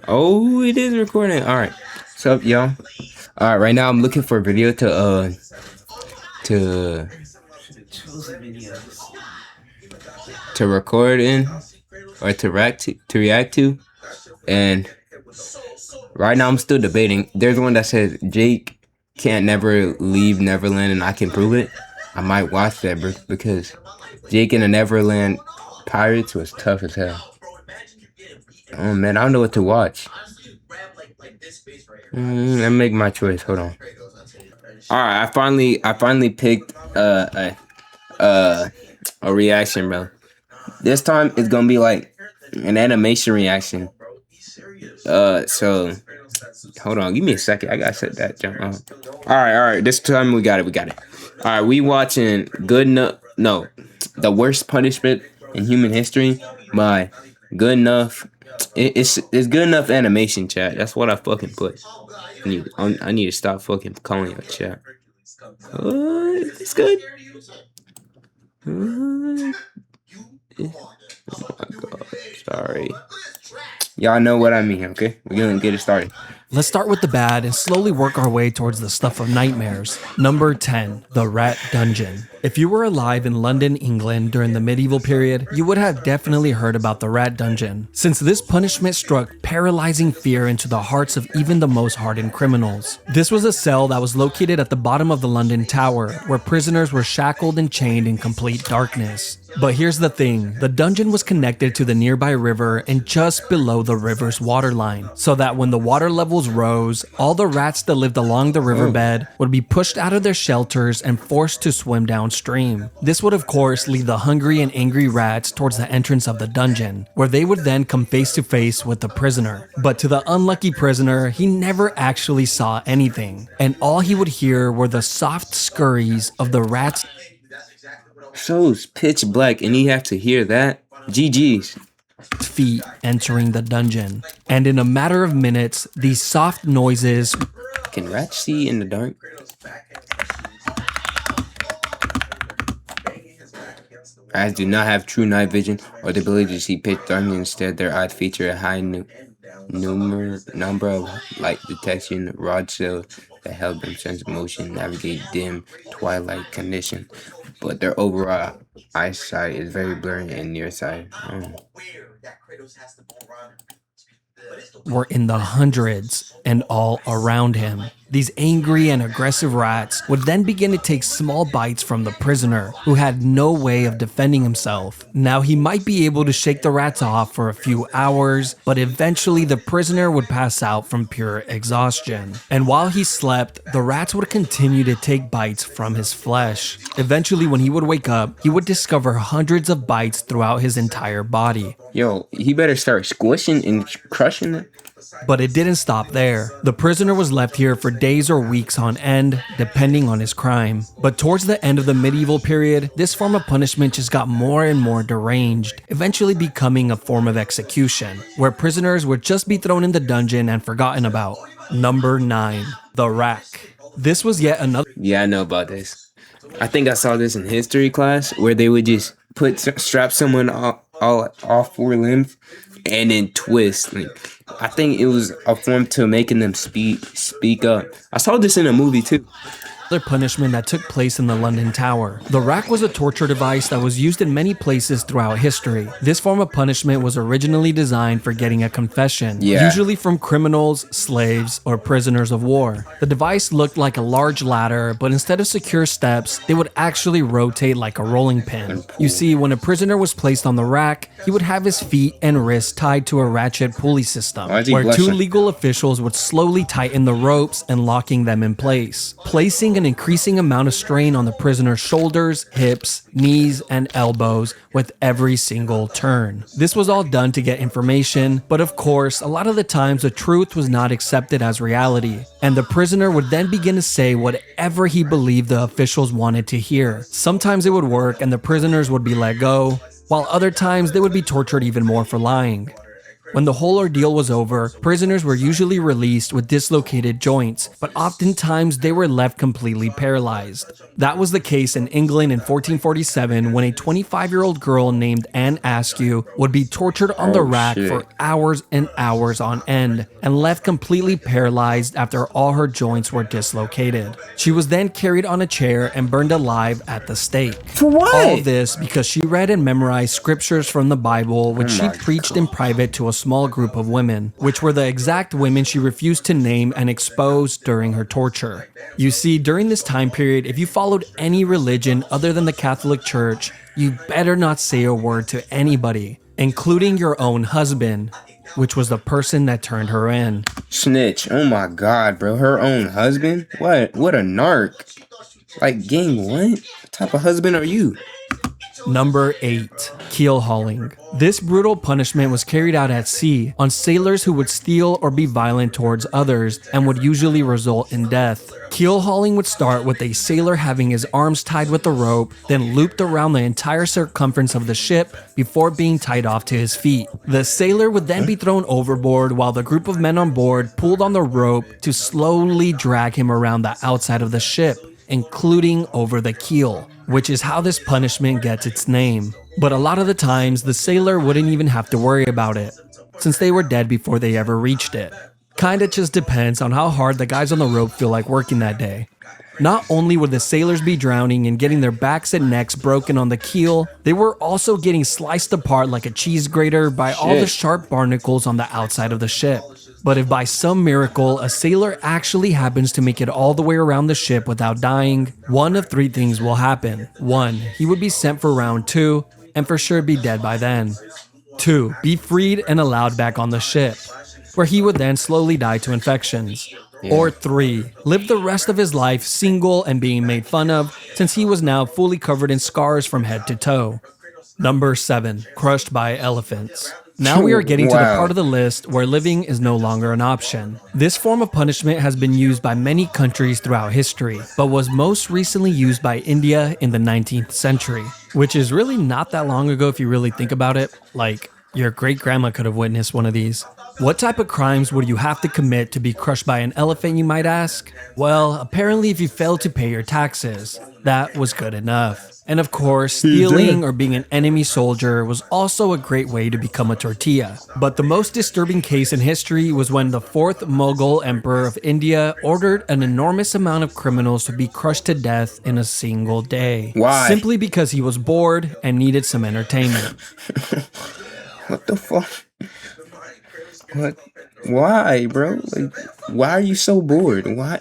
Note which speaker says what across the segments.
Speaker 1: Oh, it is recording. All right. What's up, y'all? All right. Right now, I'm looking for a video to to record in or to react to, and right now I'm still debating. There's one that says Jake can't never leave Neverland, and I can prove it. I might watch that because Jake and the Neverland Pirates was tough as hell. Oh man, I don't know what to watch. Let me make my choice. Hold on. All right, I finally picked a reaction, bro. This time it's gonna be like an animation reaction. So hold on, give me a second. I gotta set that jump on. All right. This time we got it. All right, we watching Good Enough. No, the worst punishment in human history by Good Enough. It's Good Enough animation, chat. That's what I fucking put. I need to stop fucking calling it chat. It's good. Oh my god. Sorry. Y'all know what I mean, okay? We're gonna get it started.
Speaker 2: Let's start with the bad and slowly work our way towards the stuff of nightmares. Number 10, the Rat Dungeon. If you were alive in London, England during the medieval period, you would have definitely heard about the Rat Dungeon, since this punishment struck paralyzing fear into the hearts of even the most hardened criminals. This was a cell that was located at the bottom of the London Tower, where prisoners were shackled and chained in complete darkness. But here's the thing, the dungeon was connected to the nearby river and just below the river's waterline, so that when the water levels rose, all the rats that lived along the riverbed would be pushed out of their shelters and forced to swim downstream. This would of course lead the hungry and angry rats towards the entrance of the dungeon, where they would then come face to face with the prisoner. But to the unlucky prisoner, he never actually saw anything, and all he would hear were the soft scurries of the rats'
Speaker 1: So it's pitch black and you have to hear that? GG's.
Speaker 2: feet entering the dungeon. And in a matter of minutes, these soft noises
Speaker 1: Can rats see in the dark? Rats do not have true night vision or the ability to see pitch dark. Instead, their eyes feature a high number of light detection rod cells that help them sense motion, navigate dim twilight conditions. But their overall eyesight is very blurry and nearsighted.
Speaker 2: were in the hundreds and all around him. These angry and aggressive rats would then begin to take small bites from the prisoner, who had no way of defending himself. Now he might be able to shake the rats off for a few hours, but eventually the prisoner would pass out from pure exhaustion. And while he slept, the rats would continue to take bites from his flesh. Eventually, when he would wake up, he would discover hundreds of bites throughout his entire body.
Speaker 1: Yo, he better start squishing and crushing it.
Speaker 2: But it didn't stop there. The prisoner was left here for days or weeks on end, depending on his crime. But towards the end of the medieval period, this form of punishment just got more and more deranged, eventually becoming a form of execution, where prisoners would just be thrown in the dungeon and forgotten about. Number 9, the rack. This was yet another
Speaker 1: Yeah, I know about this. I think I saw this in history class where they would just strap someone all four limbs and then twist. Like, I think it was a form to making them speak up. I saw this in a movie too.
Speaker 2: punishment that took place in the London Tower. The rack was a torture device that was used in many places throughout history. This form of punishment was originally designed for getting a confession, usually from criminals, slaves, or prisoners of war. The device looked like a large ladder, but instead of secure steps, they would actually rotate like a rolling pin. You see, when a prisoner was placed on the rack, he would have his feet and wrists tied to a ratchet pulley system, where two legal officials would slowly tighten the ropes and locking them in place, placing an increasing amount of strain on the prisoner's shoulders, hips, knees, and elbows with every single turn. This was all done to get information, but of course, a lot of the times the truth was not accepted as reality, and the prisoner would then begin to say whatever he believed the officials wanted to hear. Sometimes it would work and the prisoners would be let go, while other times they would be tortured even more for lying. When the whole ordeal was over, prisoners were usually released with dislocated joints, but oftentimes they were left completely paralyzed. That was the case in England in 1447 when a 25-year-old girl named Anne Askew would be tortured on the rack for hours and hours on end and left completely paralyzed after all her joints were dislocated. She was then carried on a chair and burned alive at the stake.
Speaker 1: For what?
Speaker 2: All this because she read and memorized scriptures from the Bible, which she preached in private to a small group of women, which were the exact women she refused to name and expose during her torture. You see, during this time period, if you followed any religion other than the Catholic Church, you better not say a word to anybody, including your own husband, which was the person that turned her in.
Speaker 1: Snitch. Oh my god, bro. Her own husband? What a narc. Like, gang, what type of husband are you?
Speaker 2: Number 8. Keel hauling. This brutal punishment was carried out at sea on sailors who would steal or be violent towards others and would usually result in death. Keel hauling would start with a sailor having his arms tied with a rope, then looped around the entire circumference of the ship before being tied off to his feet. The sailor would then be thrown overboard while the group of men on board pulled on the rope to slowly drag him around the outside of the ship, including over the keel, which is how this punishment gets its name. But a lot of the times, the sailor wouldn't even have to worry about it, since they were dead before they ever reached it. Kinda just depends on how hard the guys on the rope feel like working that day. Not only would the sailors be drowning and getting their backs and necks broken on the keel, they were also getting sliced apart like a cheese grater by all the sharp barnacles on the outside of the ship. But if by some miracle a sailor actually happens to make it all the way around the ship without dying, one of 3 things will happen. 1. He would be sent for round 2, and for sure be dead by then. 2. Be freed and allowed back on the ship, where he would then slowly die to infections. Or 3. Live the rest of his life single and being made fun of, since he was now fully covered in scars from head to toe. Number 7. Crushed by elephants. Now we are getting to the part of the list where living is no longer an option. This form of punishment has been used by many countries throughout history, but was most recently used by India in the 19th century, which is really not that long ago if you really think about it. Like, your great-grandma could have witnessed one of these. What type of crimes would you have to commit to be crushed by an elephant, you might ask? Well, apparently if you failed to pay your taxes, that was good enough. And of course, stealing or being an enemy soldier was also a great way to become a tortilla. But the most disturbing case in history was when the 4th Mughal Emperor of India ordered an enormous amount of criminals to be crushed to death in a single day.
Speaker 1: Why?
Speaker 2: Simply because he was bored and needed some entertainment.
Speaker 1: What the fuck? What? Why, bro? Like, why are you so bored? Why?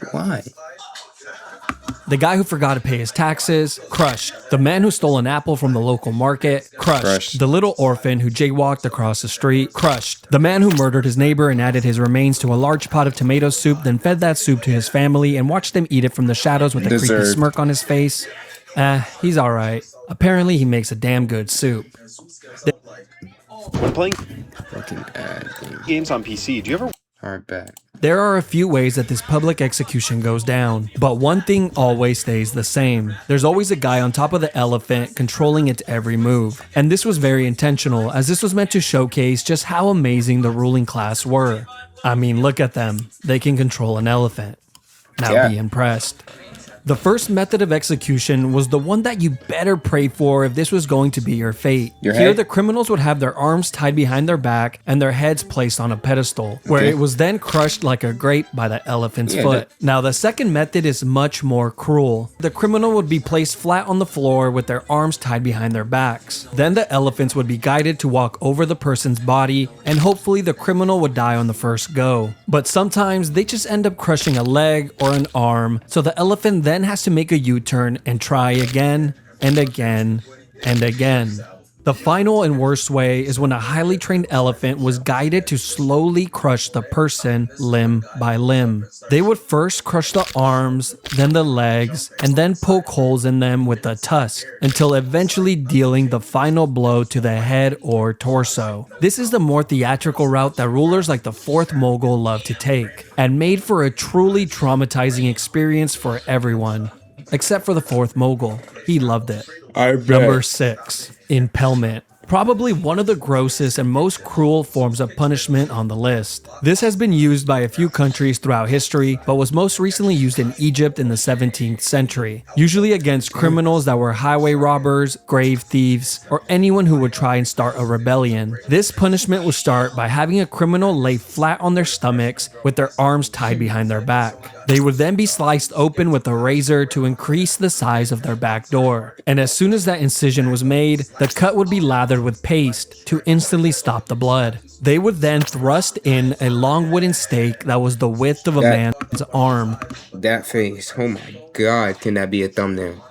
Speaker 2: The guy who forgot to pay his taxes, crushed. The man who stole an apple from the local market, crushed. The little orphan who jaywalked across the street, crushed. The man who murdered his neighbor and added his remains to a large pot of tomato soup, then fed that soup to his family and watched them eat it from the shadows with a creepy smirk on his face. He's alright. Apparently he makes a damn good soup.
Speaker 3: When playing
Speaker 1: Fucking ad thing.
Speaker 3: games on PC, do you ever
Speaker 1: Hard back.
Speaker 2: There are a few ways that this public execution goes down, but one thing always stays the same. There's always a guy on top of the elephant controlling its every move. And this was very intentional, as this was meant to showcase just how amazing the ruling class were. I mean, look at them. They can control an elephant. Now be impressed. The first method of execution was the one that you better pray for if this was going to be your fate. Here, the criminals would have their arms tied behind their back and their heads placed on a pedestal, where it was then crushed like a grape by the elephant's foot. Now, the second method is much more cruel. The criminal would be placed flat on the floor with their arms tied behind their backs. Then the elephants would be guided to walk over the person's body, and hopefully the criminal would die on the first go. But sometimes they just end up crushing a leg or an arm, so the elephant then has to make a U-turn and try again and again and again. The final and worst way is when a highly trained elephant was guided to slowly crush the person limb by limb. They would first crush the arms, then the legs, and then poke holes in them with the tusk, until eventually dealing the final blow to the head or torso. This is the more theatrical route that rulers like the 4th Mughal love to take, and made for a truly traumatizing experience for everyone. Except for the 4th Mughal. He loved it. Number 6. Impalement. probably one of the grossest and most cruel forms of punishment on the list. This has been used by a few countries throughout history, but was most recently used in Egypt in the 17th century, usually against criminals that were highway robbers, grave thieves, or anyone who would try and start a rebellion. This punishment would start by having a criminal lay flat on their stomachs with their arms tied behind their back. They would then be sliced open with a razor to increase the size of their back door. And as soon as that incision was made, the cut would be lathered with paste to instantly stop the blood. They would then thrust in a long wooden stake that was the width of a man's arm.
Speaker 1: That face, oh my god, can that be a thumbnail?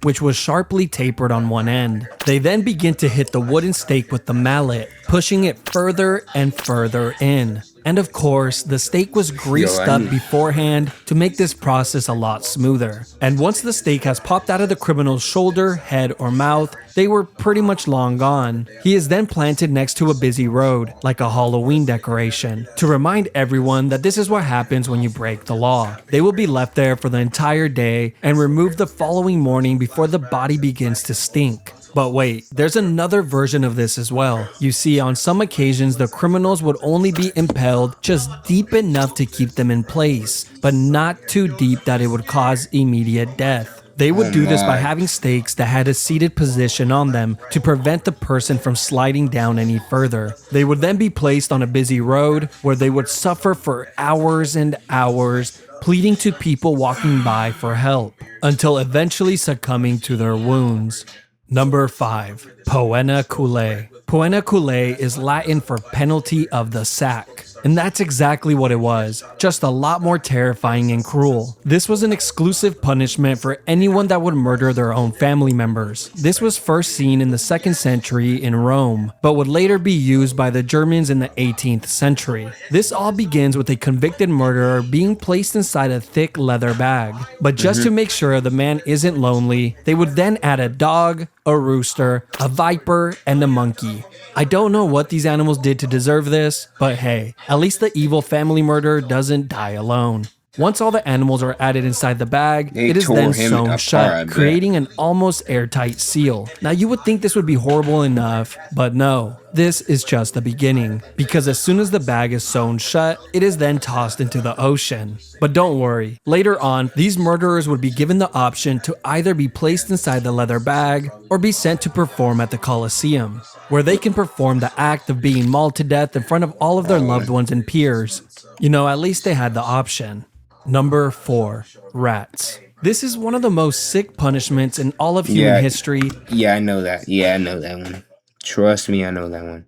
Speaker 2: Which was sharply tapered on one end. They then begin to hit the wooden stake with the mallet, pushing it further and further in. And of course, the stake was greased up beforehand to make this process a lot smoother. And once the stake has popped out of the criminal's shoulder, head, or mouth, they were pretty much long gone. He is then planted next to a busy road, like a Halloween decoration, to remind everyone that this is what happens when you break the law. They will be left there for the entire day and removed the following morning before the body begins to stink. But wait, there's another version of this as well. You see, on some occasions, the criminals would only be impaled just deep enough to keep them in place, but not too deep that it would cause immediate death. They would do this by having stakes that had a seated position on them to prevent the person from sliding down any further. They would then be placed on a busy road where they would suffer for hours and hours, pleading to people walking by for help, until eventually succumbing to their wounds. Number 5. Poena Cullae. Poena Cullae is Latin for penalty of the sack. And that's exactly what it was, just a lot more terrifying and cruel. This was an exclusive punishment for anyone that would murder their own family members. This was first seen in the 2nd century in Rome, but would later be used by the Germans in the 18th century. This all begins with a convicted murderer being placed inside a thick leather bag. But just to make sure the man isn't lonely, they would then add a dog, a rooster, a viper, and a monkey. I don't know what these animals did to deserve this, but hey, at least the evil family murderer doesn't die alone. Once all the animals are added inside the bag, it is then sewn shut, creating an almost airtight seal. Now you would think this would be horrible enough, but no. This is just the beginning, because as soon as the bag is sewn shut, it is then tossed into the ocean. But don't worry, later on, these murderers would be given the option to either be placed inside the leather bag or be sent to perform at the Colosseum, where they can perform the act of being mauled to death in front of all of their loved ones and peers. You know, at least they had the option. Number 4. Rats. This is one of the most sick punishments in all of human history.
Speaker 1: Yeah, I know that. Yeah, I know that one. Trust me, I know that one.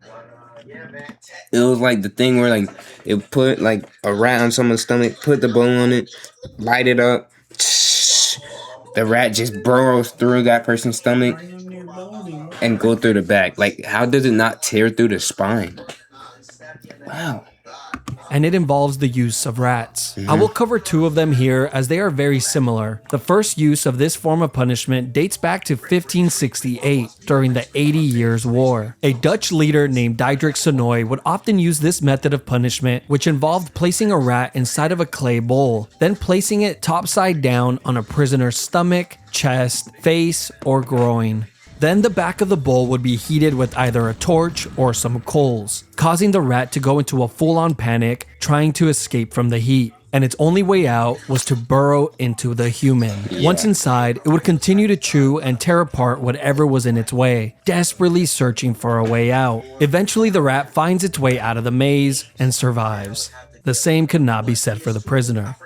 Speaker 1: It was like the thing where like it put like a rat on someone's stomach, put the bone on it, light it up. The rat just burrows through that person's stomach and go through the back. Like, how does it not tear through the spine? Wow.
Speaker 2: And it involves the use of rats. I will cover 2 of them here as they are very similar. The first use of this form of punishment dates back to 1568 during the 80 Years' War. A Dutch leader named Diederik Sonoy would often use this method of punishment, which involved placing a rat inside of a clay bowl, then placing it topside down on a prisoner's stomach, chest, face, or groin. Then the back of the bowl would be heated with either a torch or some coals, causing the rat to go into a full-on panic, trying to escape from the heat. And its only way out was to burrow into the human. Once inside, it would continue to chew and tear apart whatever was in its way, desperately searching for a way out. Eventually, the rat finds its way out of the maze and survives. The same could not be said for the prisoner.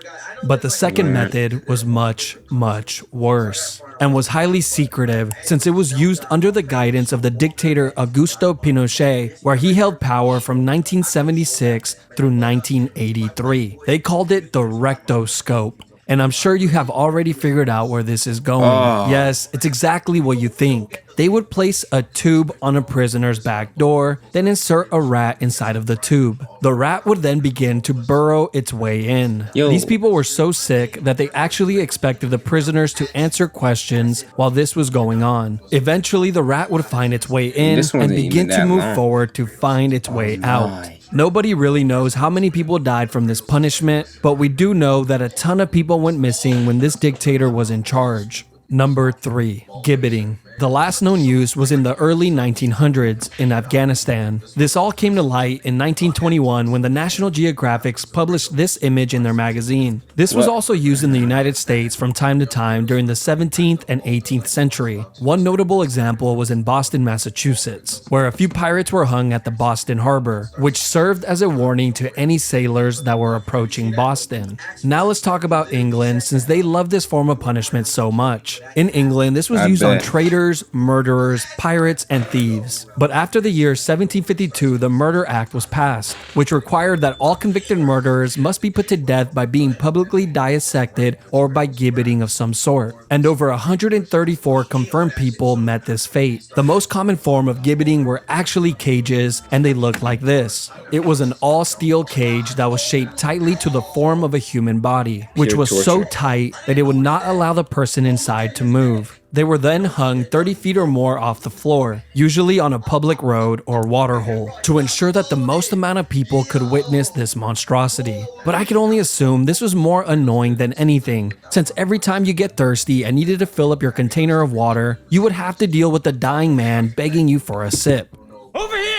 Speaker 2: But the second method was much, much worse, and was highly secretive since it was used under the guidance of the dictator Augusto Pinochet, where he held power from 1976 through 1983. They called it the rectoscope. And I'm sure you have already figured out where this is going. Yes, it's exactly what you think. They would place a tube on a prisoner's back door, then insert a rat inside of the tube. The rat would then begin to burrow its way in. These people were so sick that they actually expected the prisoners to answer questions while this was going on. Eventually, the rat would find its way in and begin to move forward to find its way out. Nobody really knows how many people died from this punishment, but we do know that a ton of people went missing when this dictator was in charge. Number 3. Gibbeting. The last known use was in the early 1900s in Afghanistan. This all came to light in 1921 when the National Geographic published this image in their magazine. This was also used in the United States from time to time during the 17th and 18th century. One notable example was in Boston, Massachusetts, where a few pirates were hung at the Boston Harbor, which served as a warning to any sailors that were approaching Boston. Now let's talk about England, since they love this form of punishment so much. In England, this was used on traitors, murderers, pirates, and thieves. But after the year 1752, the Murder Act was passed, which required that all convicted murderers must be put to death by being publicly dissected or by gibbeting of some sort. And over 134 confirmed people met this fate. The most common form of gibbeting were actually cages, and they looked like this. It was an all-steel cage that was shaped tightly to the form of a human body, which was so tight that it would not allow the person inside to move. They were then hung 30 feet or more off the floor, usually on a public road or waterhole, to ensure that the most amount of people could witness this monstrosity. But I can only assume this was more annoying than anything, since every time you get thirsty and needed to fill up your container of water, you would have to deal with the dying man begging you for a sip. Over here!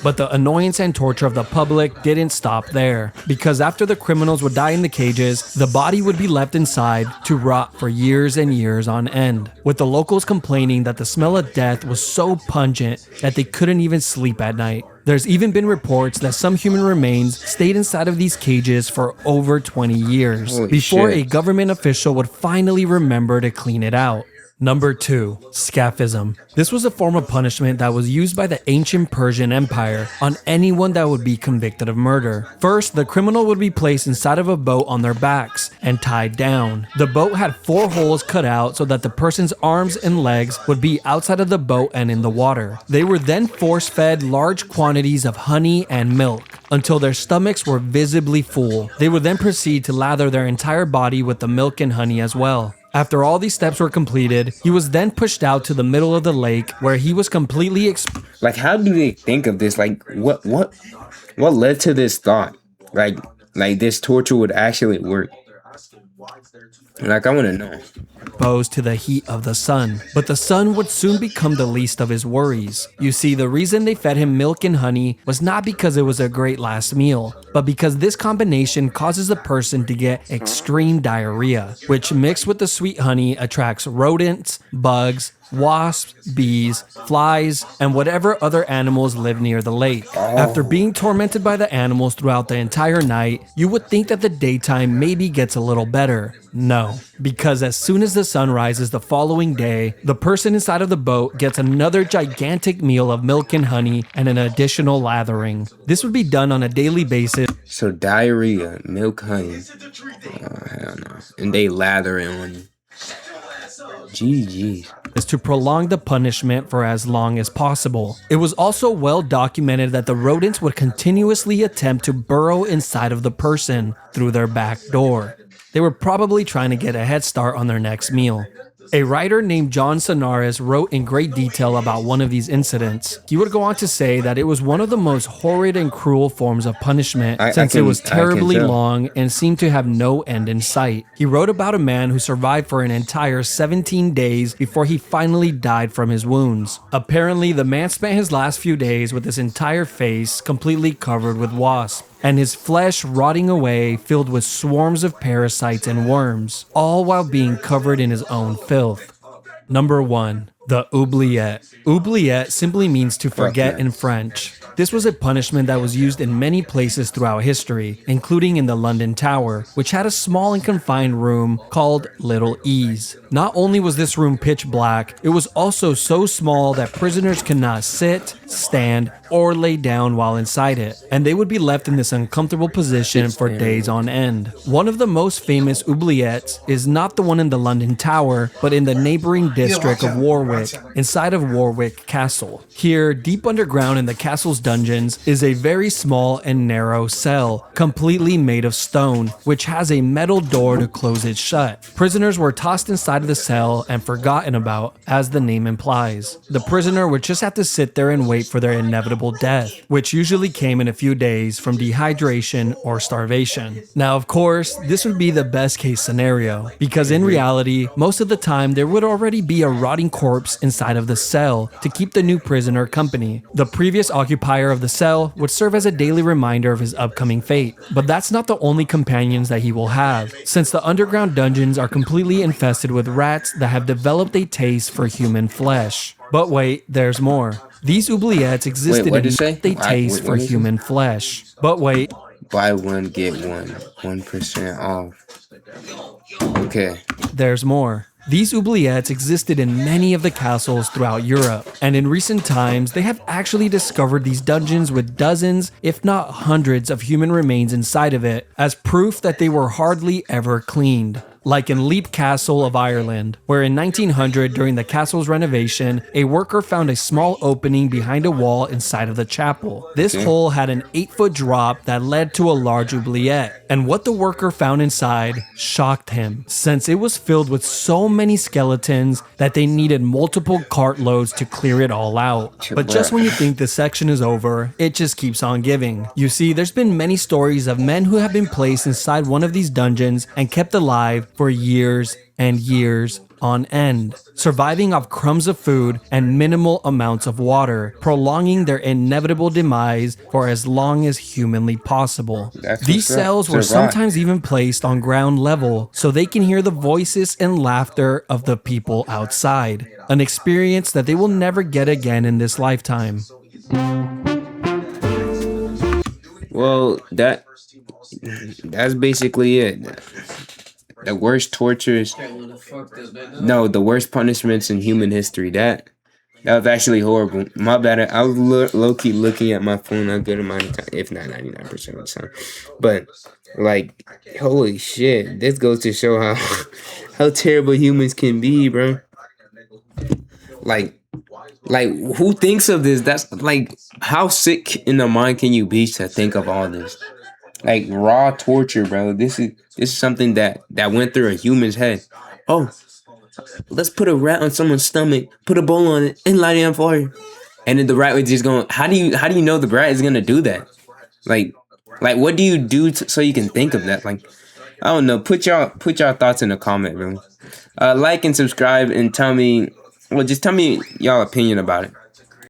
Speaker 2: But the annoyance and torture of the public didn't stop there, because after the criminals would die in the cages, the body would be left inside to rot for years and years on end, with the locals complaining that the smell of death was so pungent that they couldn't even sleep at night. There's even been reports that some human remains stayed inside of these cages for over 20 years before a government official would finally remember to clean it out. Number 2. Scaphism. This was a form of punishment that was used by the ancient Persian Empire on anyone that would be convicted of murder. First, the criminal would be placed inside of a boat on their backs and tied down. The boat had 4 holes cut out so that the person's arms and legs would be outside of the boat and in the water. They were then force-fed large quantities of honey and milk until their stomachs were visibly full. They would then proceed to lather their entire body with the milk and honey as well. After all these steps were completed, he was then pushed out to the middle of the lake where he was completely
Speaker 1: like, how do they think of this? Like, what led to this thought? Like this torture would actually work? Like, I want to know.
Speaker 2: Exposed to the heat of the sun, but the sun would soon become the least of his worries. You see, the reason they fed him milk and honey was not because it was a great last meal, but because this combination causes a person to get extreme diarrhea, which mixed with the sweet honey attracts rodents, bugs, wasps, bees, flies, and whatever other animals live near the lake. After being tormented by the animals throughout the entire night, you would think that the daytime maybe gets a little better. No, because as soon as the sun rises the following day, the person inside of the boat gets another gigantic meal of milk and honey and an additional lathering. This would be done on a daily basis.
Speaker 1: So diarrhea, milk, honey, hell no. And they lather it on you. GG.
Speaker 2: Is to prolong the punishment for as long as possible. It was also well documented that the rodents would continuously attempt to burrow inside of the person through their back door. They were probably trying to get a head start on their next meal. A writer named John Sonaris wrote in great detail about one of these incidents. He would go on to say that it was one of the most horrid and cruel forms of punishment since it was terribly long and seemed to have no end in sight. He wrote about a man who survived for an entire 17 days before he finally died from his wounds. Apparently, the man spent his last few days with his entire face completely covered with wasps, and his flesh rotting away filled with swarms of parasites and worms, all while being covered in his own filth. Number 1. The oubliette. Oubliette simply means to forget in French. This was a punishment that was used in many places throughout history, including in the London Tower, which had a small and confined room called Little Ease. Not only was this room pitch black, it was also so small that prisoners could not sit, stand, or lay down while inside it, and they would be left in this uncomfortable position for days on end. One of the most famous oubliettes is not the one in the London Tower, but in the neighboring district of Warwick, Warwick, inside of Warwick Castle. Here, deep underground in the castle's dungeons, is a very small and narrow cell, completely made of stone, which has a metal door to close it shut. Prisoners were tossed inside of the cell and forgotten about, as the name implies. The prisoner would just have to sit there and wait for their inevitable death, which usually came in a few days from dehydration or starvation. Now, of course, this would be the best case scenario, because in reality, most of the time there would already be a rotting corpse inside of the cell to keep the new prisoner company. The previous occupier of the cell would serve as a daily reminder of his upcoming fate, but that's not the only companions that he will have, since the underground dungeons are completely infested with rats that have developed a taste for human flesh. But wait, there's more. These oubliettes existed
Speaker 1: what'd
Speaker 2: in
Speaker 1: it say?
Speaker 2: a taste
Speaker 1: What
Speaker 2: for
Speaker 1: is it?
Speaker 2: human flesh. But wait,
Speaker 1: Buy one, get one. 1% off. Okay.
Speaker 2: there's more. These oubliettes existed in many of the castles throughout Europe, and in recent times they have actually discovered these dungeons with dozens, if not hundreds, of human remains inside of it, as proof that they were hardly ever cleaned. Like in Leap Castle of Ireland, where in 1900, during the castle's renovation, a worker found a small opening behind a wall inside of the chapel. This hole had an 8-foot drop that led to a large oubliette, and what the worker found inside shocked him, since it was filled with so many skeletons that they needed multiple cartloads to clear it all out. But just when you think this section is over, it just keeps on giving. You see, there's been many stories of men who have been placed inside one of these dungeons and kept alive for years and years on end, surviving off crumbs of food and minimal amounts of water, prolonging their inevitable demise for as long as humanly possible. These cells were sometimes even placed on ground level so they can hear the voices and laughter of the people outside, an experience that they will never get again in this lifetime.
Speaker 1: Well, that's basically it. The worst tortures. No, the worst punishments in human history. That was actually horrible. My bad. I was low key looking at my phone a good amount of time, if not 99% of the time. But like, holy shit, this goes to show how terrible humans can be, bro. Like who thinks of this? That's like, how sick in the mind can you be to think of all this? Like raw torture, bro. This is something that went through a human's head. Oh, let's put a rat on someone's stomach, put a bowl on it, and light it on fire. And then the rat was just going. How do you know the rat is gonna do that? Like what do you do so you can think of that? Like, I don't know. Put y'all thoughts in the comment, bro. Like and subscribe and tell me. Well, just tell me y'all opinion about it.